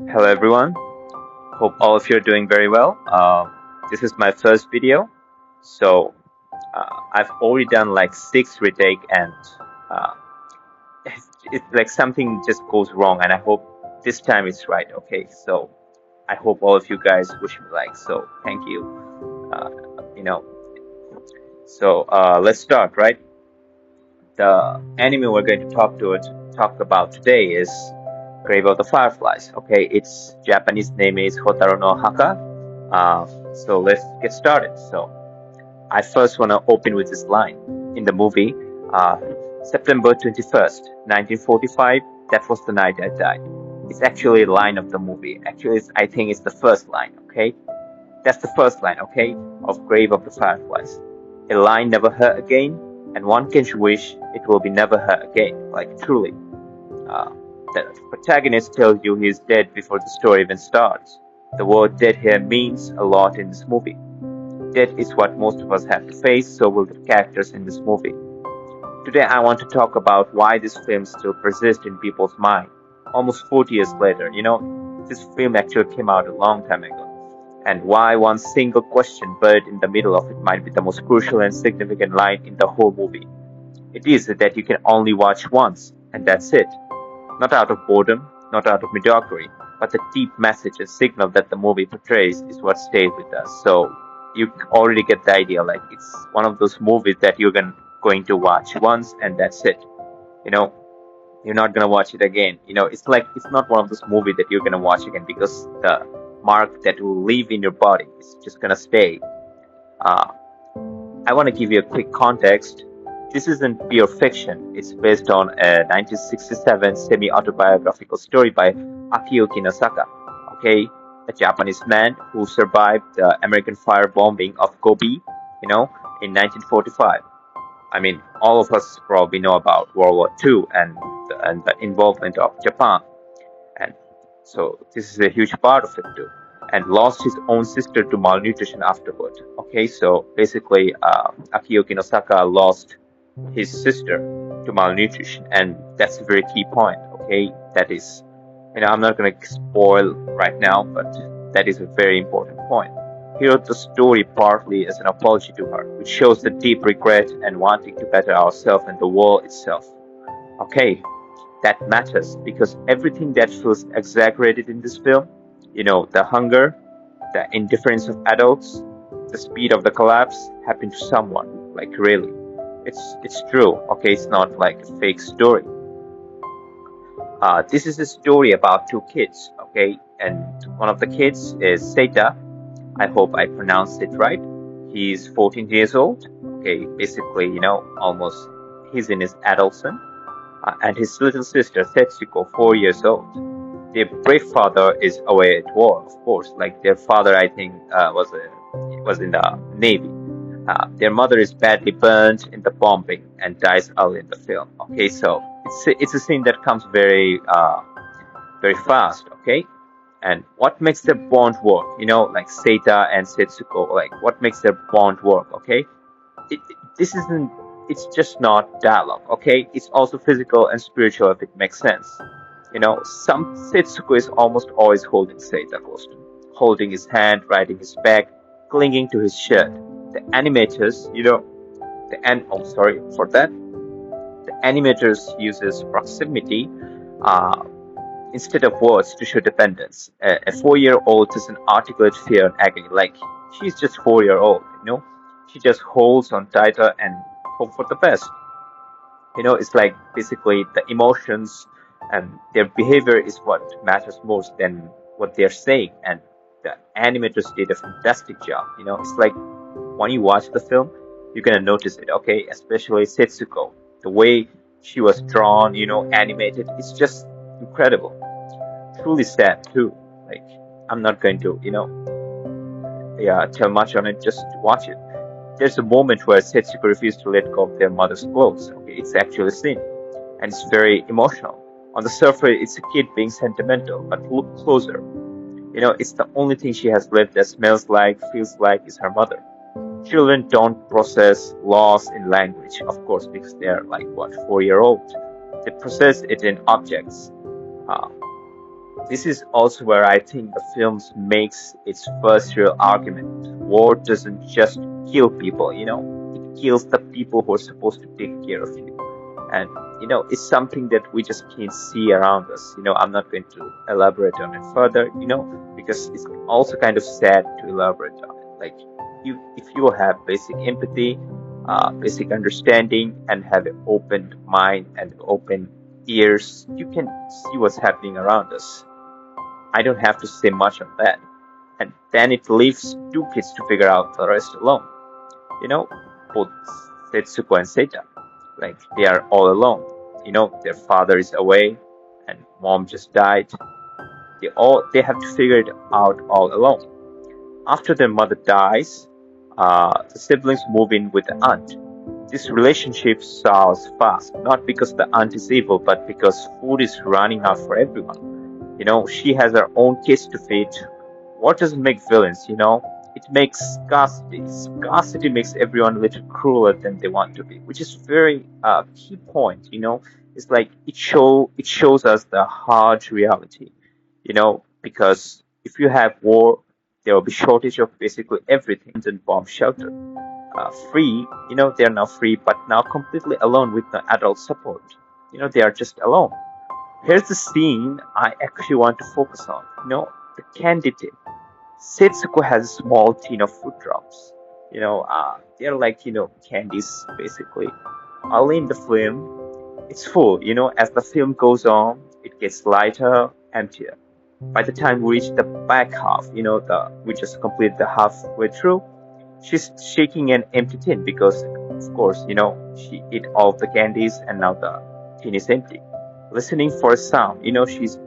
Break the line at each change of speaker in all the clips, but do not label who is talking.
Hello everyone. Hope all of you are doing very well. This is my first video, so I've already done like six retake, and uh, it's like something just goes wrong, and I hope this time it's right. Okay, so I hope all of you guys wish me like so. Thank you. Uh, you know, let's start. Right, the anime we're going to talk about today is Grave of the Fireflies. Okay, its Japanese name is Hotaru no Haka. So let's get started. So I first want to open with this line in the movie, uh, September 21st, 1945. That was the night I died. It's actually a line of the movie. Actually, I think it's the first line. Okay, that's the first line. Okay, of Grave of the Fireflies. A line never heard again, and one can wish it will be never heard again. Like truly. Uh, the protagonist tells you he's dead before the story even starts. The word dead here means a lot in this movie. Death is what most of us have to face, so will the characters in this movie. Today I want to talk about why this film still persists in people's mind. Almost 40 years later, this film actually came out a long time ago. And why one single question buried in the middle of it might be the most crucial and significant line in the whole movie. It is that you can only watch once, and that's it. Not out of boredom, not out of mediocrity, but the deep message and signal that the movie portrays is what stays with us. So you already get the idea. Like it's one of those movies that you're going to watch once and that's it. You know, you're not gonna watch it again. It's like it's not one of those movies that you're gonna watch again because the mark that will leave in your body is just gonna stay. Uh, I want to give you a quick context. This isn't pure fiction. It's based on a 1967 semi-autobiographical story by Akio Kinosaka, okay, a Japanese man who survived the American firebombing of Kobe, in 1945. I mean, all of us probably know about World War II and the involvement of Japan, and so this is a huge part of it too. And lost his own sister to malnutrition afterward. Okay, so basically, Akio Kinosaka lost his sister to malnutrition, and that's a very key point. Okay, that is, I'm not going to spoil right now, but that is a very important point. He wrote the story partly as an apology to her, which shows the deep regret and wanting to better ourselves and the world itself. Okay, that matters because everything that feels exaggerated in this film, the hunger, the indifference of adults, the speed of the collapse, happened to someone. Like really, it's true. Okay, it's not like a fake story. This is a story about two kids. Okay, and one of the kids is Seita. I hope I pronounced it right. He's 14 years old. Okay, basically, almost he's in his adolescence, and his little sister Setsuko, 4 years old. Their brave father is away at war, of course. Like their father, I think, was in the navy. Their mother is badly burned in the bombing and dies early in the film. Okay, so it's a scene that comes very fast. Okay, and what makes their bond work? Like Seita and Setsuko, like what makes their bond work? Okay, this isn't. It's just not dialogue. Okay, it's also physical and spiritual if it makes sense. Some Setsuko is almost always holding Seita close to him, holding his hand, riding his back, clinging to his shirt. The animators, oh, sorry for that. The animators uses proximity uh, instead of words to show dependence. A 4-year-old doesn't articulate fear and agony. Like she's just 4 year old. She just holds on tighter and hope for the best. It's like basically the emotions and their behavior is what matters most than what they're saying. And the animators did a fantastic job. It's like when you watch the film, you're gonna notice it. Okay, especially Setsuko, the way she was drawn, animated. It's just incredible. Truly sad too. Like I'm not going to, yeah, tell much on it. Just watch it. There's a moment where Setsuko refuses to let go of their mother's clothes. Okay, it's actually a scene, and it's very emotional. On the surface, it's a kid being sentimental, but look closer. It's the only thing she has left that smells like, feels like is her mother. Children don't process loss in language, of course, because they're like what 4 year old. They process it in objects. Uh, This is also where I think the film makes its first real argument. War doesn't just kill people, it kills the people who are supposed to take care of you. And, it's something that we just can't see around us. I'm not going to elaborate on it further, because it's also kind of sad to elaborate on it. Like, if you have basic empathy, basic understanding, and have an open mind and open ears, you can see what's happening around us. I don't have to say much on that. And then it leaves two kids to figure out the rest alone. You know, both Setsuko and Seita. Like, they are all alone. Their father is away and mom just died. They have to figure it out all alone. After their mother dies, the siblings move in with the aunt. This relationship sours fast, not because the aunt is evil, but because food is running out for everyone. She has her own kids to feed. What doesn't make villains, It makes scarcity. Scarcity makes everyone a little crueler than they want to be, which is very key point, It's like it shows us the hard reality, because if you have war, there will be shortage of basically everything and bomb shelter. Free, they're now free, but now completely alone with no adult support. They are just alone. Here's the scene I actually want to focus on. The candy tin. Setsuko has a small tin of fruit drops. They're like, candies basically. Early in the film, it's full. As the film goes on, it gets lighter, emptier. By the time we reach the back half, we just complete the halfway through, she's shaking an empty tin because, of course, she ate all of the candies and now the tin is empty. Listening for a sound, she's,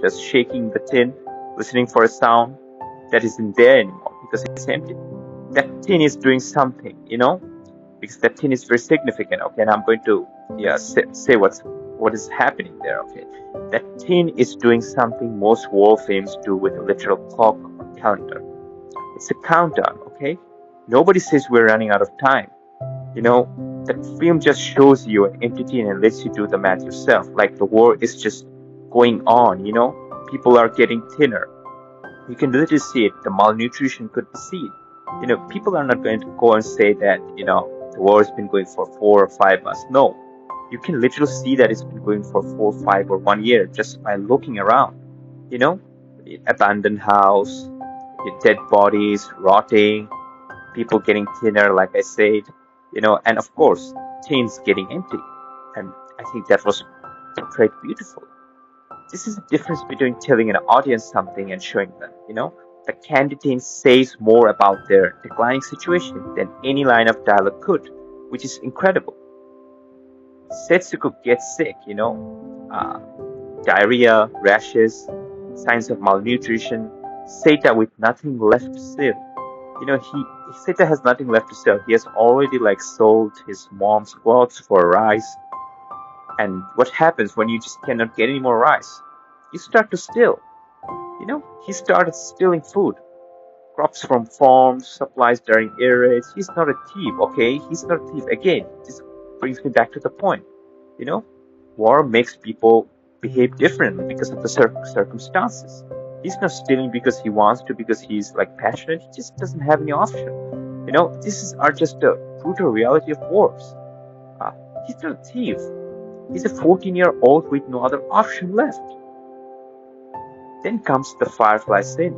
just shaking the tin, listening for a sound that isn't there anymore because it's empty. That tin is doing something, because that tin is very significant. Okay, and I'm going to, say what is happening there. Okay, that tin is doing something most war films do with a literal clock or calendar. It's a countdown. Okay, nobody says we're running out of time. That film just shows you an empty tin and lets you do the math yourself. Like the war is just going on. People are getting thinner. You can literally see it. The malnutrition could be seen. People are not going to go and say that, the war has been going for 4 or 5 months. No, you can literally see that it's been going for 4, 5, or 1 year just by looking around. Abandoned house, dead bodies rotting, people getting thinner, like I said, and of course, tins getting empty. And I think that was portrayed beautifully. This is the difference between telling an audience something and showing them, The candy tin says more about their declining situation than any line of dialogue could, which is incredible. Setsuko gets sick, uh, diarrhea, rashes, signs of malnutrition. Seita with nothing left to sell. Seita has nothing left to sell. He has already sold his mom's clothes for rice. And what happens when you just cannot get any more rice? You start to steal. He started stealing food. Crops from farms, supplies during air raids. He's not a thief, okay? He's not a thief. Again, this brings me back to the point. War makes people behave differently because of the circumstances. He's not stealing because he wants to, because he's passionate. He just doesn't have any option. Are just the brutal reality of wars. He's not a thief. He's a 14-year-old with no other option left. Then comes the Firefly scene.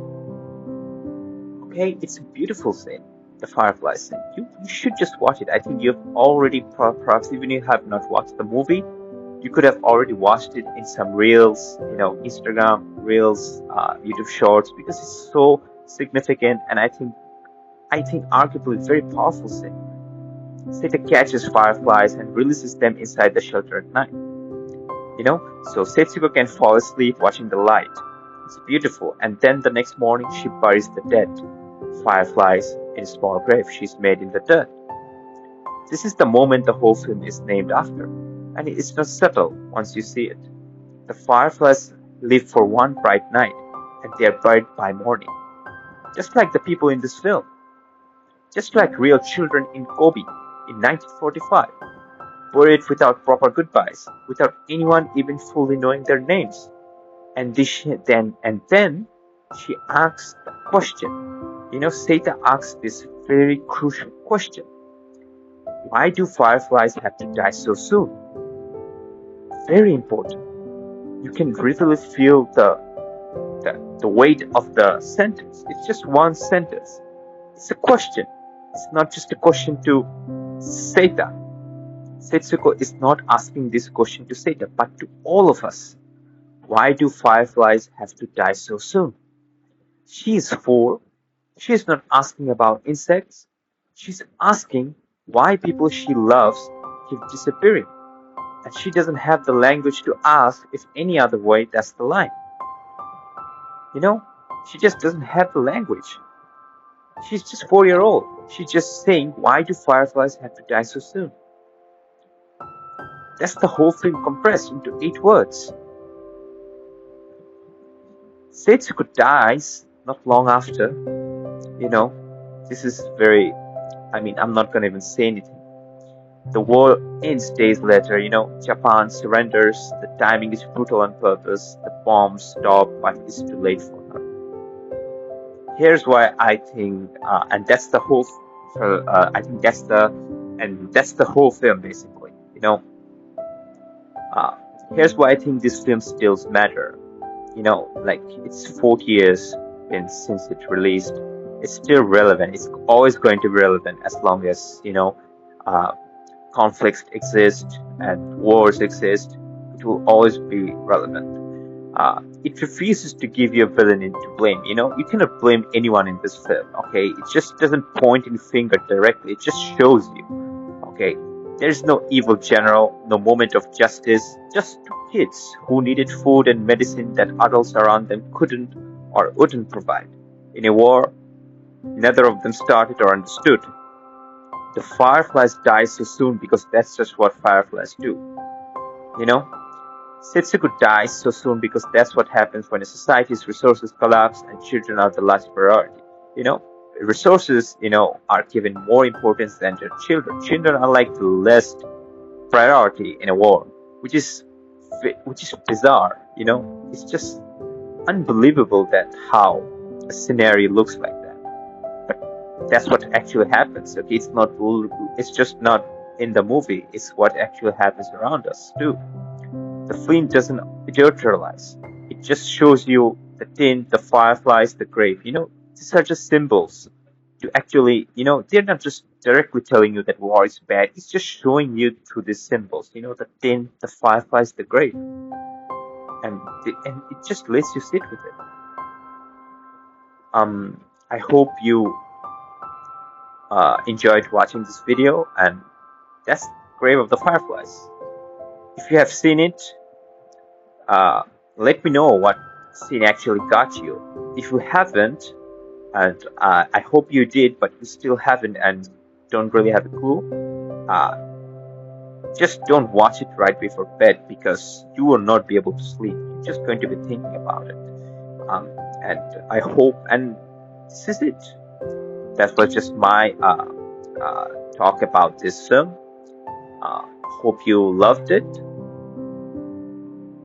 Okay, it's a beautiful scene, the Firefly scene. You should just watch it. I think you've already, perhaps even if you have not watched the movie, you could have already watched it in some reels, Instagram reels, YouTube shorts, because it's so significant and I think arguably very powerful scene. Seita catches fireflies and releases them inside the shelter at night. So Setsuko can fall asleep watching the light. It's beautiful. And then the next morning she buries the dead fireflies in a small grave she's made in the dirt. This is the moment the whole film is named after. And it's not subtle once you see it. The fireflies live for one bright night and they are buried by morning. Just like the people in this film. Just like real children in Kobe in 1945. Buried without proper goodbyes, without anyone even fully knowing their names. then she asks the question. Seita asks this very crucial question. Why do fireflies have to die so soon? Very important. You can really feel the weight of the sentence. It's just one sentence. It's a question. It's not just a question to Seita. Setsuko is not asking this question to Seita, but to all of us. Why do fireflies have to die so soon? She is 4. She is not asking about insects. She's asking why people she loves keep disappearing. And she doesn't have the language to ask if any other way that's the line. She just doesn't have the language. She's just 4-year-old. She's just saying, why do fireflies have to die so soon? That's the whole film compressed into 8 words. Setsuko dies not long after. This is very, I'm not going to even say anything. The war ends days later. Japan surrenders. The timing is brutal on purpose. The bombs stop, but it's too late for her. Here's why I think, and that's the whole. I think that's the whole film basically. Here's why I think these films still matter. It's 40 years since it released. It's still relevant. It's always going to be relevant as long as conflicts exist and wars exist. It will always be relevant. It refuses to give you a villain to blame. You cannot blame anyone in this film. Okay, it just doesn't point any finger directly. It just shows you. Okay, there's no evil general, no moment of justice. Just 2 kids who needed food and medicine that adults around them couldn't or wouldn't provide. In a war, neither of them started or understood. The fireflies die so soon because that's just what fireflies do. Setsuko dies so soon because that's what happens when a society's resources collapse and children are the last priority. Resources, are given more importance than their children. Children are like the last priority in a war, which is bizarre. It's just unbelievable that how a scenario looks like that. But that's what actually happens. Okay, it's just not in the movie. It's what actually happens around us too. The film doesn't editorialize. It just shows you the tin, the fireflies, the grave. These are just symbols to actually, they're not just directly telling you that war is bad. It's just showing you through these symbols. The tin, the fireflies, the grave. And it just lets you sit with it. I hope you enjoyed watching this video, and that's Grave of the Fireflies. If you have seen it, let me know what scene actually got you. If you haven't, and I hope you did, but you still haven't and don't really have a clue, just don't watch it right before bed, because you will not be able to sleep. You're just going to be thinking about it. And I hope, and this is it. That was just my talk about this film. Hope you loved it.